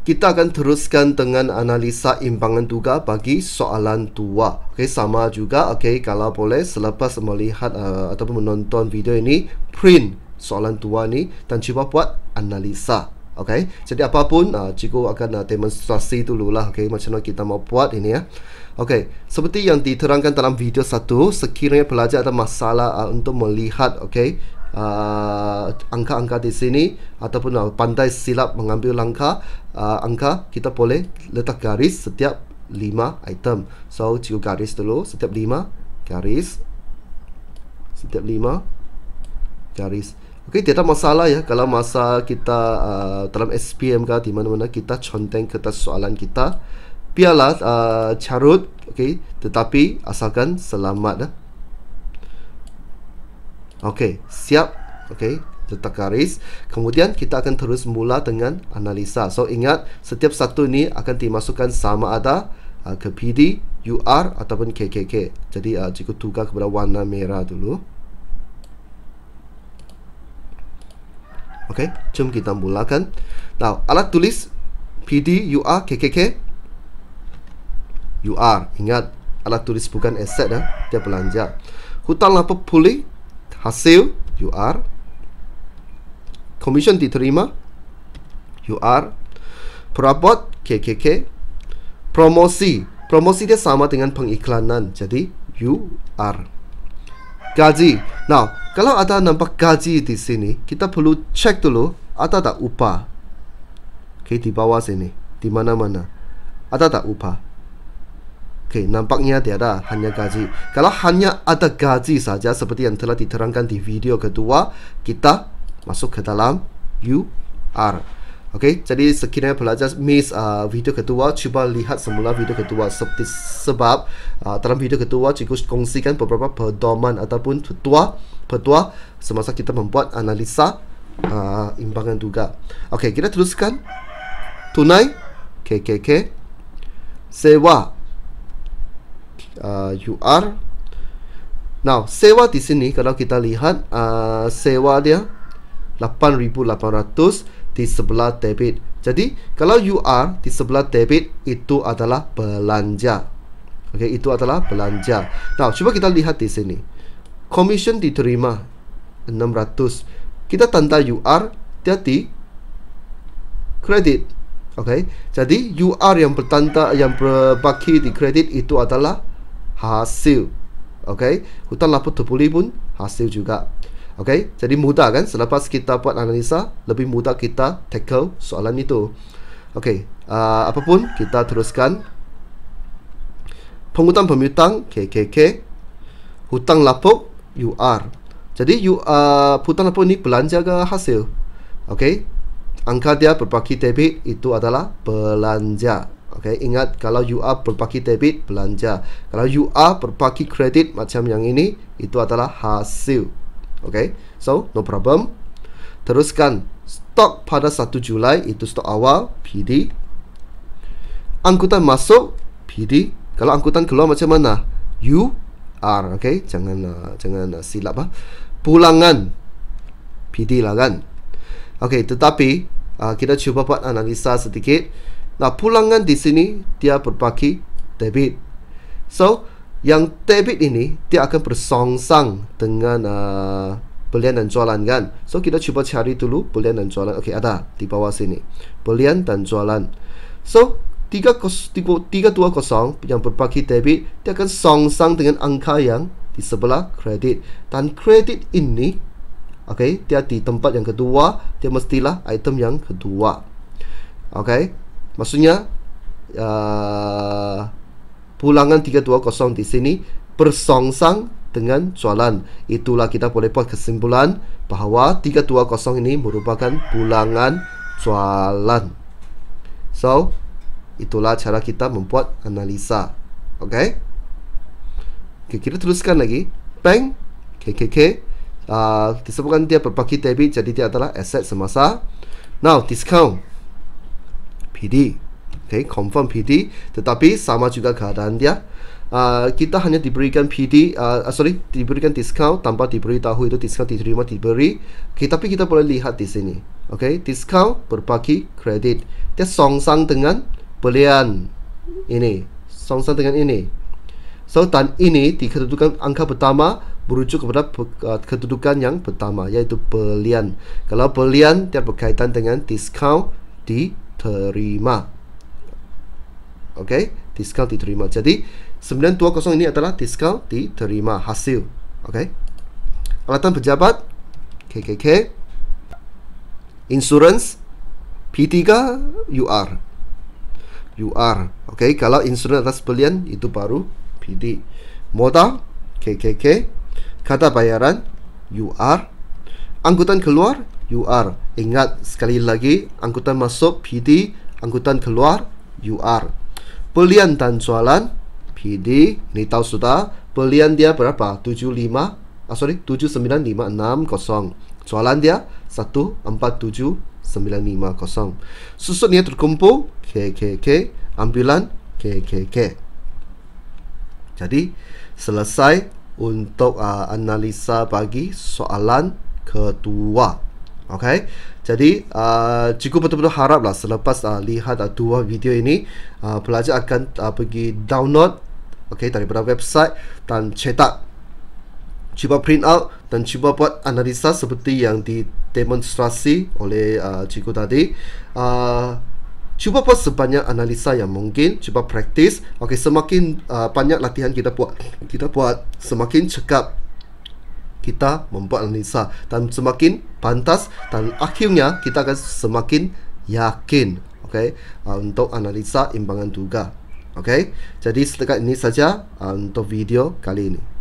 kita akan teruskan dengan analisa imbangan tugas bagi soalan 2. Okey, sama juga. Okey, kalau boleh selepas melihat ataupun menonton video ini, print soalan 2 ni dan cuba buat analisa. Okey, jadi apapun cikgu akan demonstrasi dululah. Okey, macam mana kita mau buat ini ya. Okey, seperti yang diterangkan dalam video 1, sekiranya pelajar ada masalah untuk melihat angka-angka di sini ataupun pandai silap mengambil langkah angka, kita boleh letak garis setiap 5 item. So, cikgu garis dulu setiap 5 garis. Setiap 5 garis. Okey, tidak masalah ya kalau masa kita dalam SPM ke di mana-mana kita conteng kertas soalan kita. Biarlah carut, okey, tetapi asalkan selamat. Okey, siap. Okey, letak garis. Kemudian kita akan terus mula dengan analisa. So, ingat setiap satu ni akan dimasukkan sama ada ke PD, UR ataupun KKK. Jadi, cikgu tukar kepada warna merah dulu. Okey, jom kita mulakan. Now, alat tulis PD, UR, KKK. UR, ingat alat tulis bukan aset dia belanja. Hutang lapor pulih, hasil UR. Komisen diterima UR. Perabot KKK. Promosi dia sama dengan pengiklanan, jadi UR. Gaji. Now, kalau ada nampak gaji di sini, kita perlu cek dulu ada tak upah. Okey, di bawah sini, di mana-mana ada tak upah. Okey, nampaknya tiada, hanya gaji. Kalau hanya ada gaji saja seperti yang telah diterangkan di video kedua, kita masuk ke dalam UR. Okey, jadi sekiranya pelajar miss video kedua, cuba lihat semula video kedua. Sebab dalam video kedua cikgu kongsikan beberapa pedoman ataupun petua semasa kita membuat analisa imbangan tugas. Okey, kita teruskan. Tunai KKK. Sewa UR. Now, sewa di sini kalau kita lihat sewa dia 8,800 di sebelah debit. Jadi, kalau UR di sebelah debit itu adalah belanja. Okey, itu adalah belanja. Now, cuba kita lihat di sini. Komisen diterima 600. Kita tanda UR, dia di kredit. Okey, jadi UR yang bertanda yang berbaki di kredit itu adalah hasil. Okey, hutang lapor terpulih pun hasil juga. Okey, jadi mudah kan? Selepas kita buat analisa, lebih mudah kita tackle soalan itu. Okey, apapun kita teruskan. Penghutang pemiutang KKK. Hutang lapor UR. Jadi hutang lapor ni belanja ke hasil? Okey, angka dia berbaki debit itu adalah belanja. Okey, ingat kalau UR berbaki debit belanja. Kalau UR berbaki kredit macam yang ini, itu adalah hasil. Okey, so no problem. Teruskan. Stok pada 1 Julai itu stok awal PD. Angkutan masuk PD. Kalau angkutan keluar macam mana? UR. Okey, jangan silap Pulangan PD lah kan. Okey, tetapi kita cuba buat analisa sedikit. Nah, pulangan di sini dia berbaki debit. So, yang debit ini dia akan bersongsang dengan belian dan jualan kan. So, kita cuba cari dulu belian dan jualan. Okey, ada di bawah sini. Belian dan jualan. So, 320 yang berbaki debit dia akan songsang dengan angka yang di sebelah kredit. Dan kredit ini okey, dia di tempat yang kedua, dia mestilah item yang kedua. Okey, maksudnya pulangan 320 di sini bersongsang dengan jualan. Itulah kita boleh buat kesimpulan bahawa 320 ini merupakan pulangan jualan. So, itulah cara kita membuat analisa. Okey. Okay, kita teruskan lagi. Bank KKK. Disebutkan dia berbaki debit, jadi dia adalah aset semasa. Now, discount PD. Okay, confirm PD, tetapi sama juga keadaan dia. Kita hanya diberikan PD, diberikan discount tanpa diberitahu itu discount diterima diberi. Okay, tapi kita boleh lihat di sini. Okay, discount berbaki kredit. dia songsang dengan pelian ini, songsang dengan ini. So, dan ini di kedudukan angka pertama merujuk kepada kedudukan yang pertama, yaitu pelian. Kalau pelian, dia berkaitan dengan diskaun diterima. Okey, diskaun diterima. Jadi 920 ini adalah diskaun diterima hasil. Okey. Alatan pejabat KKK, insurans P3 UR. UR. Okey, kalau insurans atas pelian itu baru PD. Modal KKK, kata bayaran UR, angkutan keluar UR. Ingat sekali lagi, angkutan masuk PD, angkutan keluar UR. Pelian dan jualan PD, ini tahu sudah. Pelian dia berapa? 79560. Jualan dia 147950. Susunnya terkumpul KKK, ambulan KKK. Jadi selesai untuk analisa bagi soalan kedua. Okey. Jadi cikgu betul-betul haraplah selepas lihat dua video ini, pelajar akan pergi download daripada website dan cetak, cuba print out dan cuba buat analisa seperti yang didemonstrasi oleh cikgu tadi. Cuba buat sebanyak analisa yang mungkin, cuba praktis. Okey, semakin banyak latihan kita buat, semakin cekap kita membuat analisa dan semakin pantas, dan akhirnya kita akan semakin yakin, okey, untuk analisa imbangan tugas. Okey, jadi setakat ini saja untuk video kali ini.